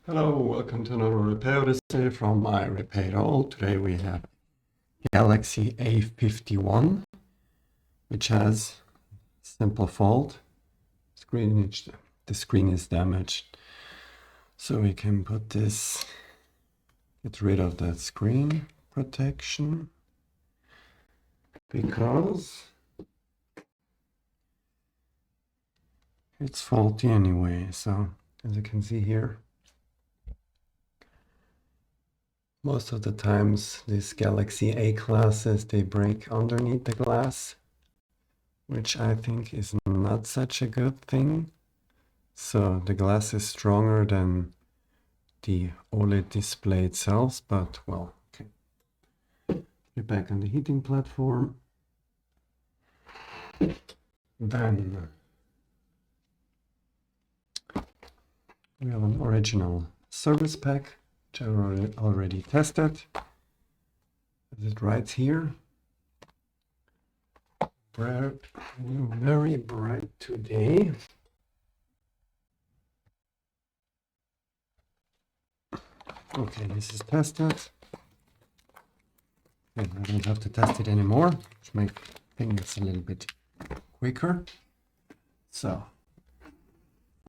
Hello, welcome to another repair essay from irepairitall. Today we have Galaxy A51, which has simple fault. The screen is damaged. So we can put this, get rid of that screen protection, because it's faulty anyway. So as you can see here, most of the times these Galaxy A classes, they break underneath the glass, which I think is not such a good thing. So the glass is stronger than the OLED display itself, but well, okay. We're back on the heating platform. Then we have an original service pack, which I already tested. As it writes here, very bright today. Okay, this is tested. And I don't have to test it anymore, which makes things a little bit quicker. So,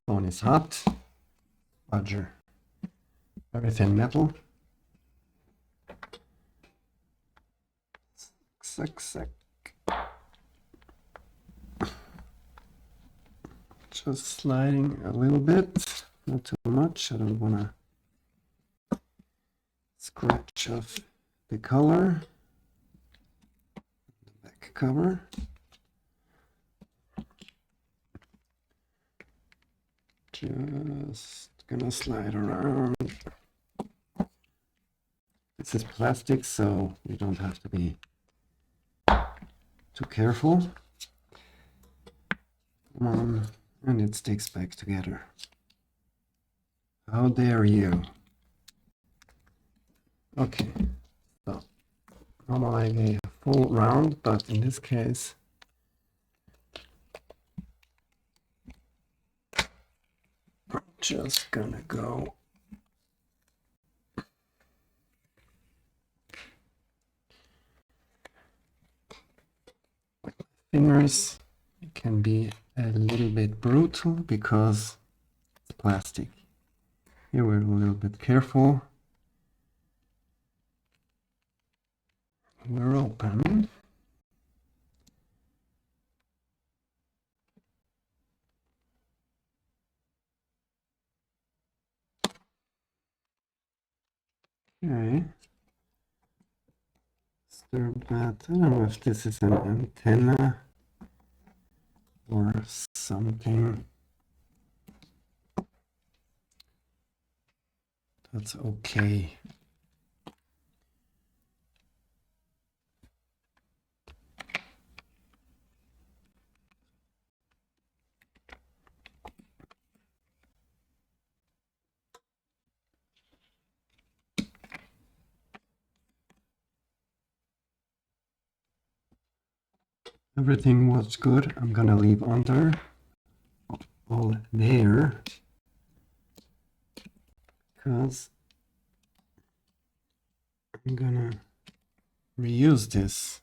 phone is hot. Larger, very thin metal. Sec. Just sliding a little bit, not too much. I don't want to scratch off the color. The back cover. Just gonna slide around. This is plastic, so you don't have to be too careful. And it sticks back together. How dare you? Okay, so normally a full round, but in this case, I'm just gonna go with my fingers. It can be a little bit brutal because it's plastic. Here we're a little bit careful. We're open. Okay. Disturb that. I don't know if this is an antenna or something. That's okay. Everything was good. I'm gonna leave under all there because I'm gonna reuse this.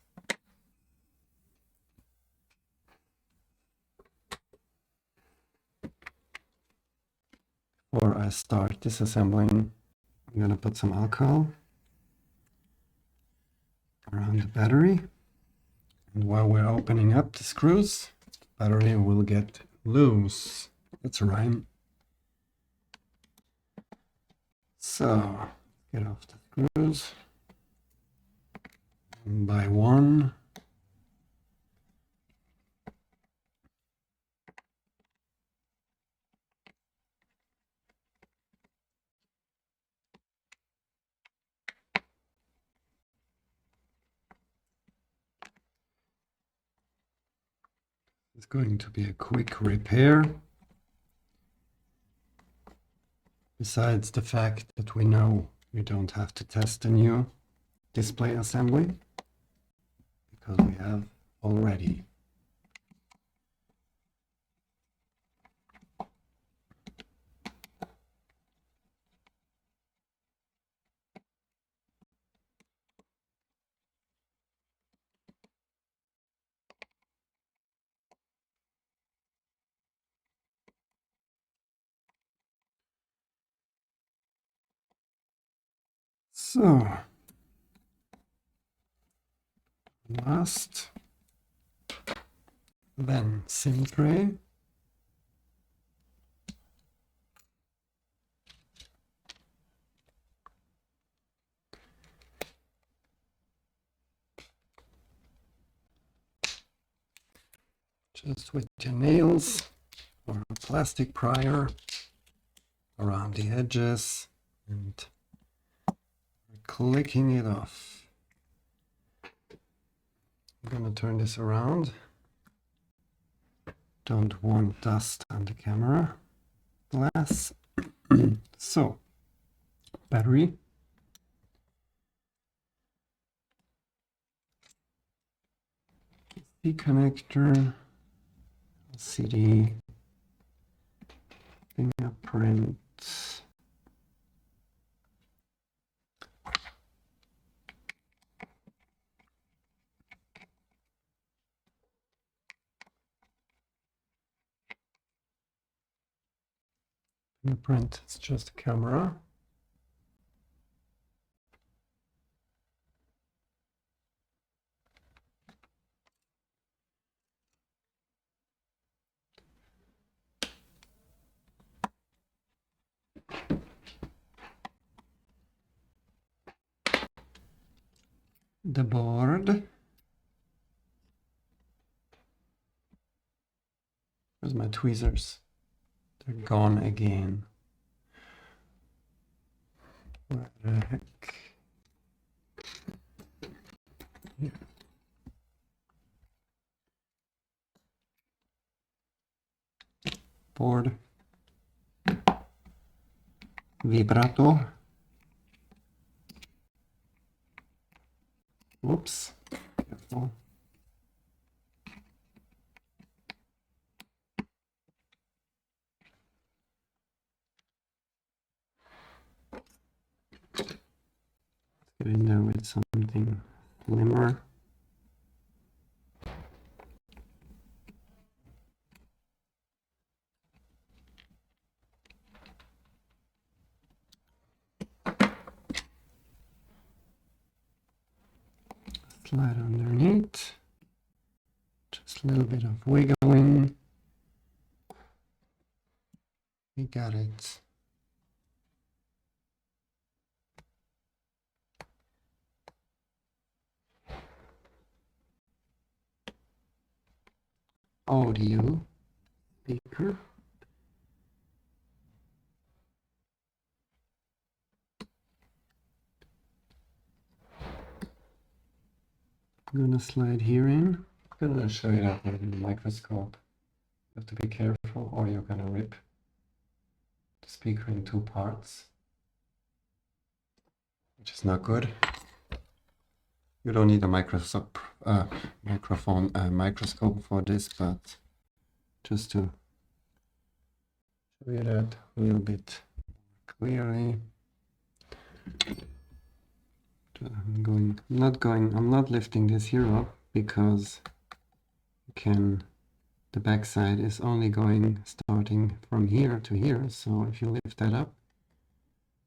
Before I start disassembling, I'm gonna put some alcohol around the battery. And while we're opening up the screws, the battery will get loose. That's a rhyme. So, get off the screws. One by one. It's going to be a quick repair. Besides the fact that we know we don't have to test a new display assembly because we have already. So, last, then SIM tray. Just with your nails or a plastic prior around the edges and clicking it off. I'm gonna turn this around. Don't want dust on the camera glass. So, battery. C connector, LCD, fingerprint. Fingerprint, it's just a camera. The board. Where's my tweezers? They're gone again. Where the heck? Here. Board. Vibrato. Whoops. Careful. Get in there with something slimmer. Slide underneath. Just a little bit of wiggling. We got it. Audio speaker. I'm gonna slide here in. I'm gonna show you that with the microscope. You have to be careful or you're gonna rip the speaker in two parts, which is not good. You don't need a microscope for this, but just to show you that a little bit clearly. I'm not lifting this here up because the back side is only starting from here to here. So if you lift that up,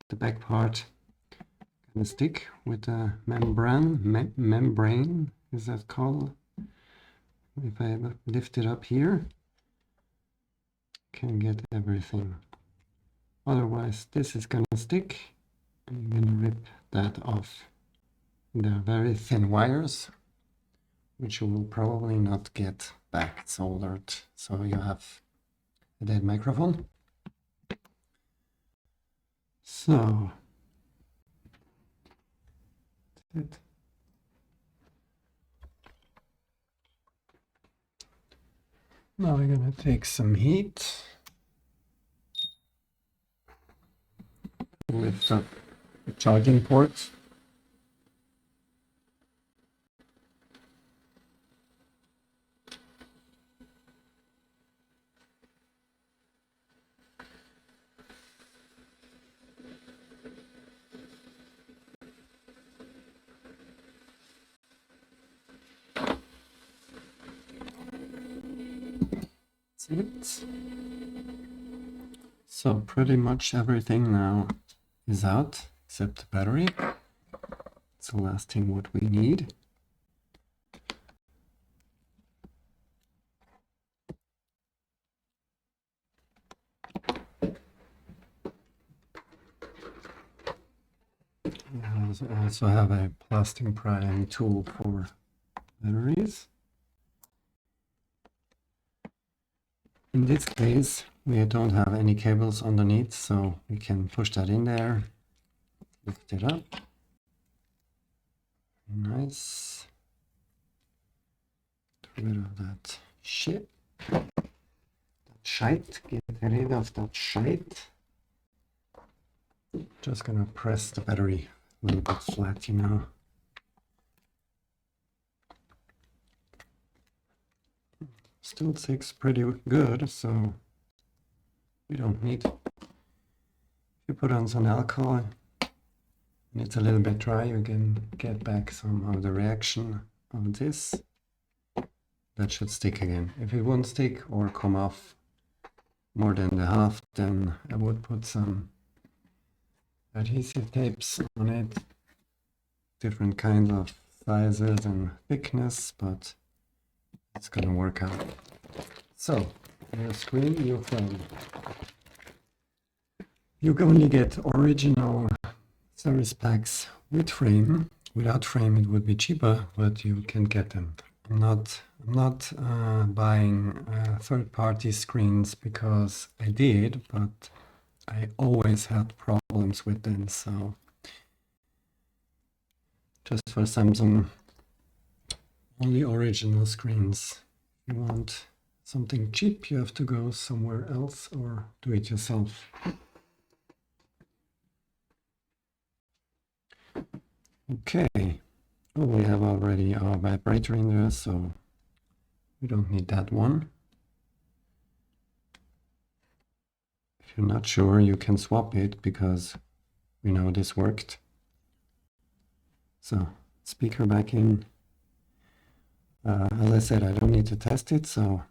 the back part gonna stick with the membrane, is that called? If I lift it up here, can get everything. Otherwise, this is gonna stick. I'm gonna rip that off. They're very thin wires, which you will probably not get back soldered. So you have a dead microphone. So that's it. Now we're gonna take some heat. Lift up the charging port. It. So pretty much everything now is out except the battery. That's the last thing what we need. I also have a plastic prying tool for batteries. In this case, we don't have any cables underneath, so we can push that in there, lift it up. Nice. Get rid of that shit. That shite. Get rid of that shite. Just gonna press the battery a little bit flat, you know. Still sticks pretty good, so we don't need. If you put on some alcohol and it's a little bit dry, you can get back some of the reaction of this. That should stick again. If it won't stick or come off more than the half, then I would put some adhesive tapes on it. Different kinds of sizes and thickness, but it's gonna work out. So, your screen, your phone. You can only get original service packs with frame. Without frame, it would be cheaper, but you can get them. I'm not buying third-party screens because I did, but I always had problems with them. So, just for Samsung, only original screens. If you want something cheap, you have to go somewhere else or do it yourself. Okay, oh, we have already our vibrator in there, so we don't need that one. If you're not sure, you can swap it because we know this worked. So, speaker back in. As I said, I don't need to test it, so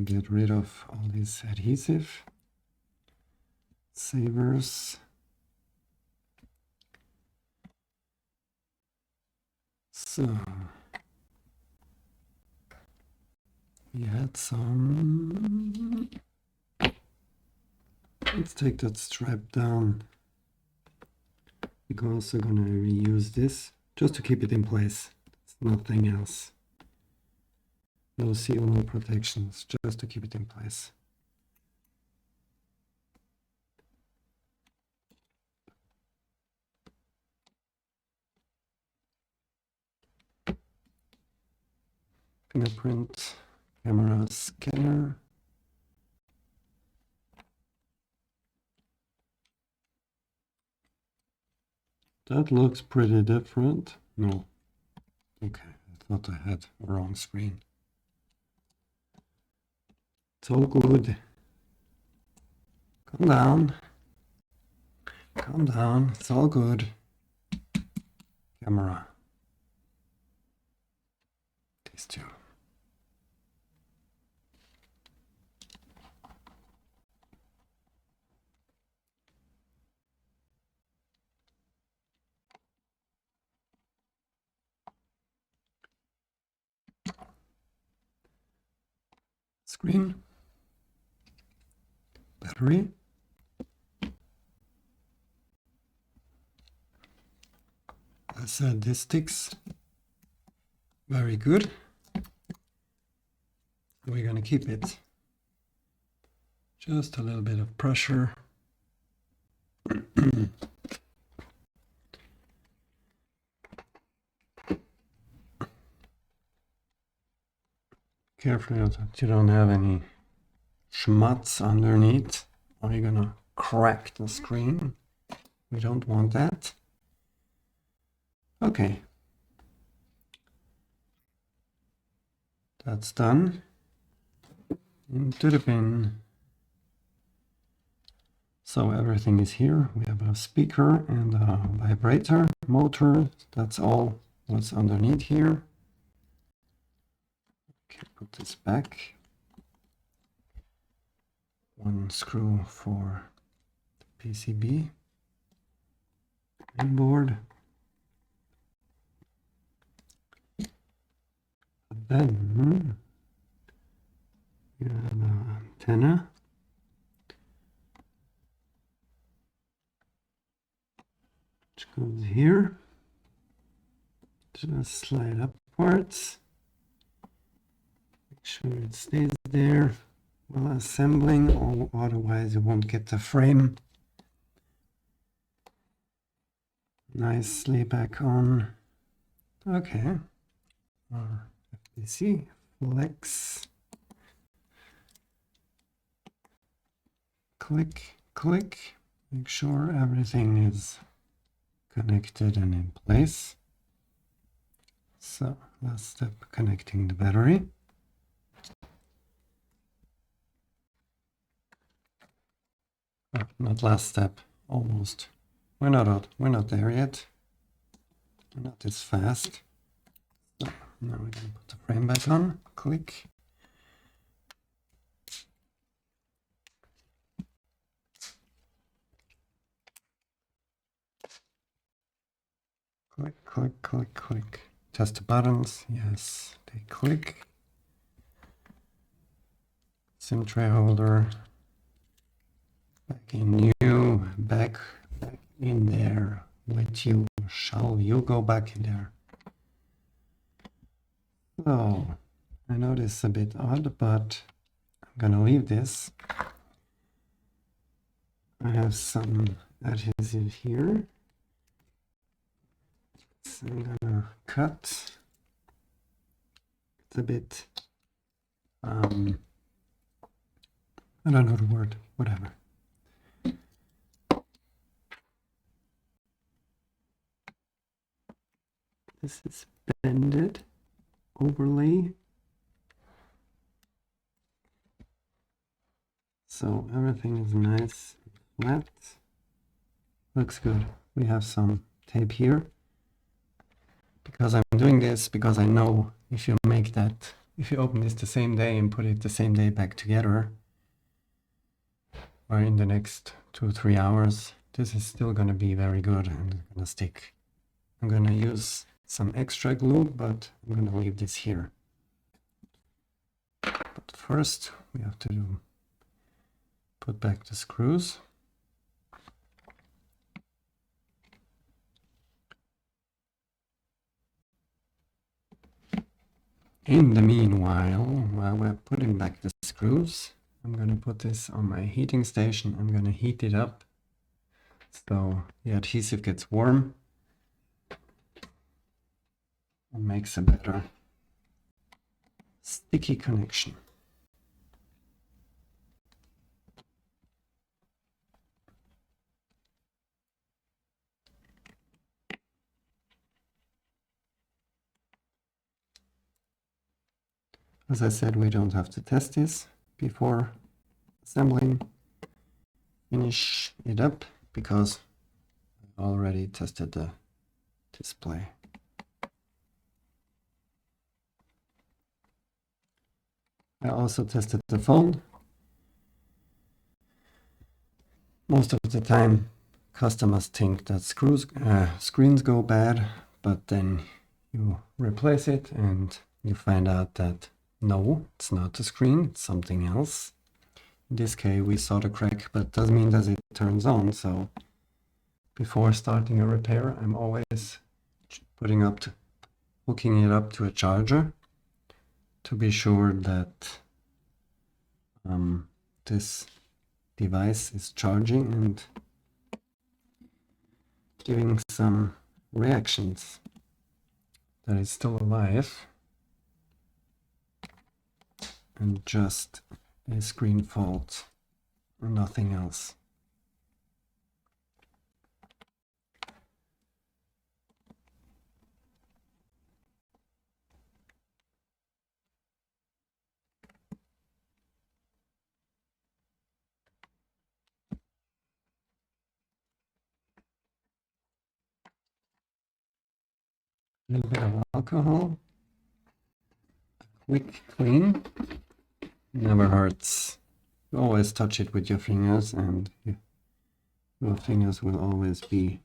get rid of all this adhesive. Savers. So, we had some. Let's take that strap down. We're also gonna reuse this just to keep it in place. It's nothing else. No seal, no protections, just to keep it in place. Fingerprint, camera, scanner. That looks pretty different. No. Okay, I thought I had a wrong screen. It's all good. Calm down. Calm down. It's all good. Camera. These two. Screen. Battery. I said this sticks very good. We're going to keep it. Just a little bit of pressure. Carefully that you don't have any schmutz underneath, or you're gonna crack the screen. We don't want that. Okay. That's done. Into the bin. So everything is here. We have a speaker and a vibrator motor. That's all what's underneath here. Okay, put this back. One screw for the PCB. Mainboard. Then you have an antenna. Which goes here. Just slide upwards. Make sure it stays there while assembling, or otherwise you won't get the frame nicely back on. Okay. Our FPC flex. Click, click. Make sure everything is connected and in place. So last step, connecting the battery. Oh, not last step, almost. We're not there yet. We're not this fast. So now we're gonna put the frame back on. Click. Click, click, click, click. Test the buttons. Yes, they click. SIM tray holder. Back in new. Back in there. With you. Shall you go back in there? So, I know this is a bit odd, but I'm gonna leave this. I have some adhesive here. So I'm gonna cut. It's a bit, I don't know the word, whatever. This is bended overlay. So everything is nice, flat. Looks good. We have some tape here. Because I'm doing this, because I know if you make that, if you open this the same day and put it the same day back together, or in the next 2-3 hours, this is still going to be very good and going to stick. I'm going to use some extra glue, but I'm going to leave this here. But first, we have to put back the screws. In the meanwhile, while we're putting back the screws, I'm going to put this on my heating station. I'm going to heat it up so the adhesive gets warm and makes a better sticky connection. As I said, we don't have to test this before assembling. Finish it up because I already tested the display. I also tested the phone. Most of the time customers think that screens go bad, but then you replace it and you find out that no, it's not the screen, it's something else. In this case we saw the crack, but doesn't mean that it turns on. So before starting a repair, I'm always hooking it up to a charger to be sure that this device is charging and giving some reactions that it's still alive and just a screen fault or nothing else. A little bit of alcohol, a quick clean, never hurts. You always touch it with your fingers and your fingers will always be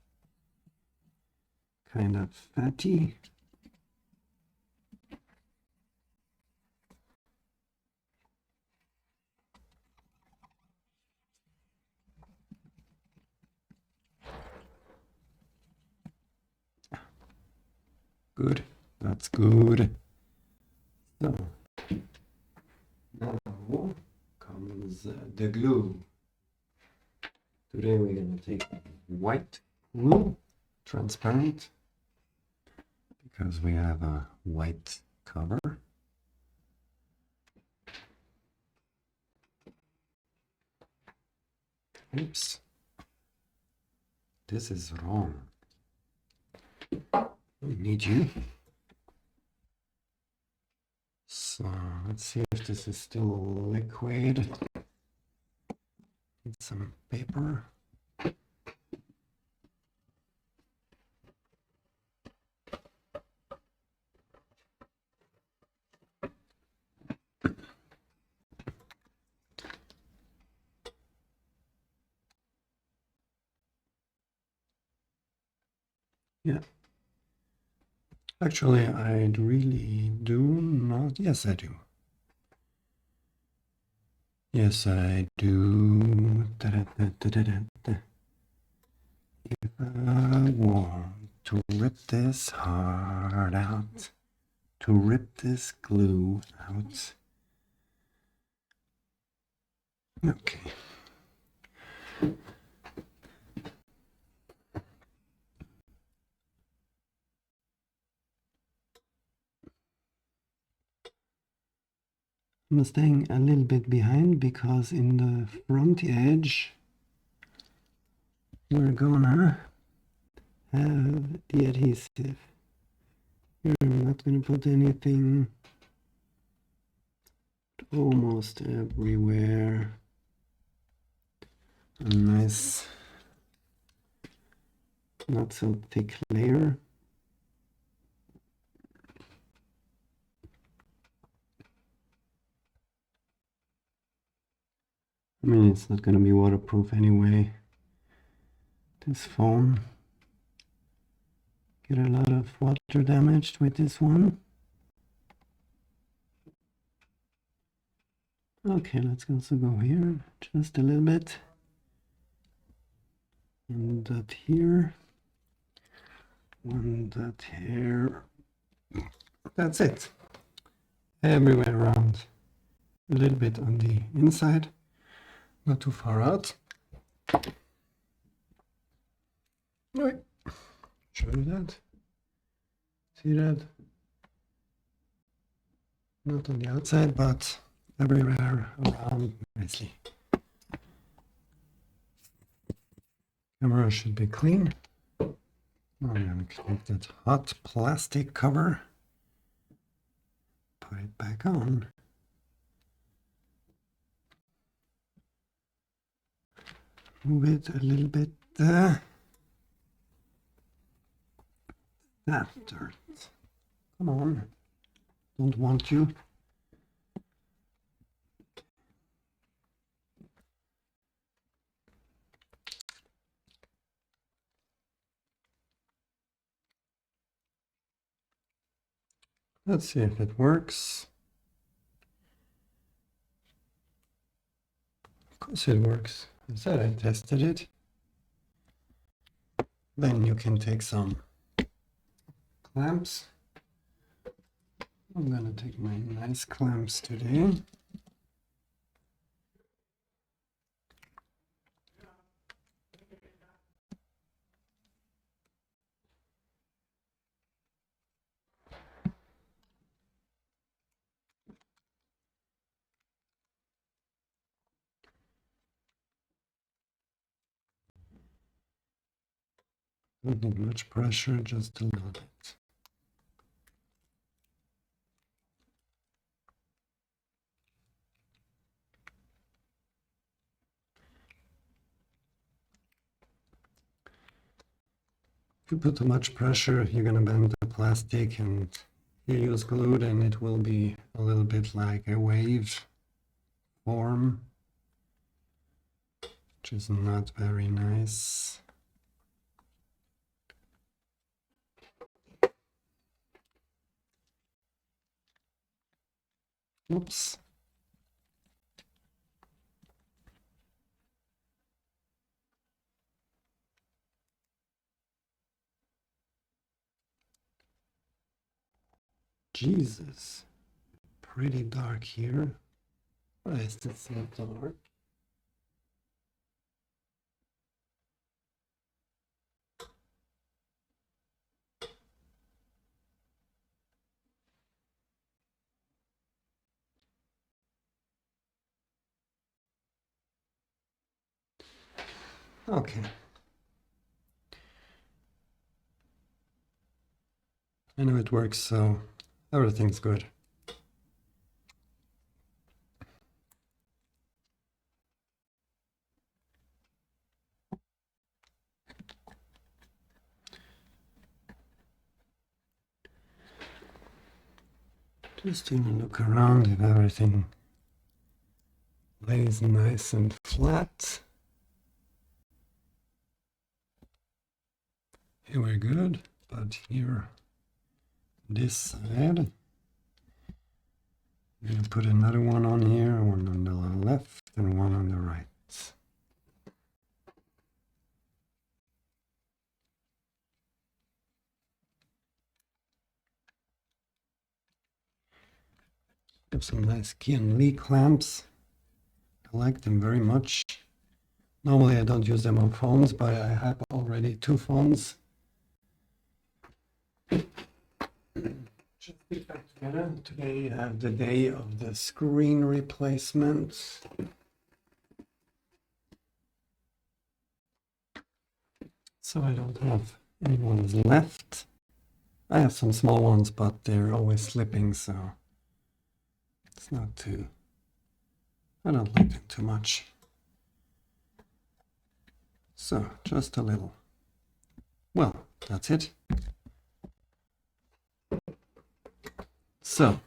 kind of fatty. Good. That's good. So now comes the glue. Today we're going to take white glue, transparent, because we have a white cover. Oops, this is wrong. We need you. So let's see if this is still liquid. Need some paper. Yeah. Actually, I really do not. Yes, I do. Yes, I do. If I want to rip this hard out, to rip this glue out. Okay. I'm staying a little bit behind because in the front edge we're gonna have the adhesive. Here I'm not gonna put anything, almost everywhere. A nice, not so thick layer. I mean, it's not going to be waterproof anyway. This foam. Get a lot of water damage with this one. Okay, let's also go here just a little bit. And that here. And that here. That's it. Everywhere around. A little bit on the inside. Not too far out. Right. Show you that. See that? Not on the outside, but everywhere around nicely. Camera should be clean. I'm going to take that hot plastic cover. Put it back on. Move it a little bit. That dirt. Come on. Don't want you. Let's see if it works. Of course it works. I said I tested it. Then you can take some clamps. I'm gonna take my nice clamps today. Don't need much pressure, just a little bit. If you put too much pressure, you're gonna bend the plastic, and you use glue, and it will be a little bit like a wave form, which is not very nice. Oops. Jesus, pretty dark here. Why is this so dark? Okay. I know it works, so everything's good. Just to look around if everything lays nice and flat. Here we're good, but here, this side, I'm going to put another one on here, one on the left and one on the right. Have some nice QianLi clamps. I like them very much. Normally I don't use them on phones, but I have already 2 phones. Just put that together. Today I have the day of the screen replacement. So I don't have any ones left. I have some small ones, but they're always slipping, so it's not too, I don't like them too much. So, just a little. Well, that's it. So,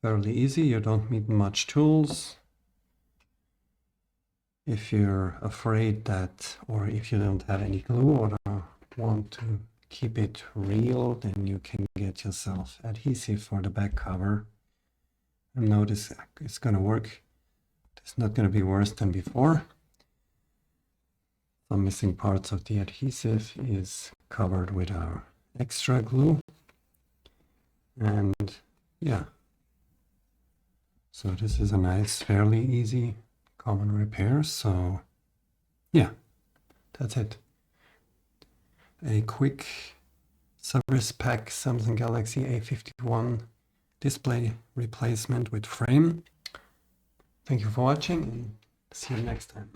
fairly easy, you don't need much tools. If you're afraid that, or if you don't have any glue or want to keep it real, then you can get yourself adhesive for the back cover. And notice it's going to work. It's not going to be worse than before. Some missing parts of the adhesive is covered with our extra glue. And yeah. So this is a nice, fairly easy common repair. So yeah, that's it. A quick service pack Samsung Galaxy A51 display replacement with frame. Thank you for watching and see you next time.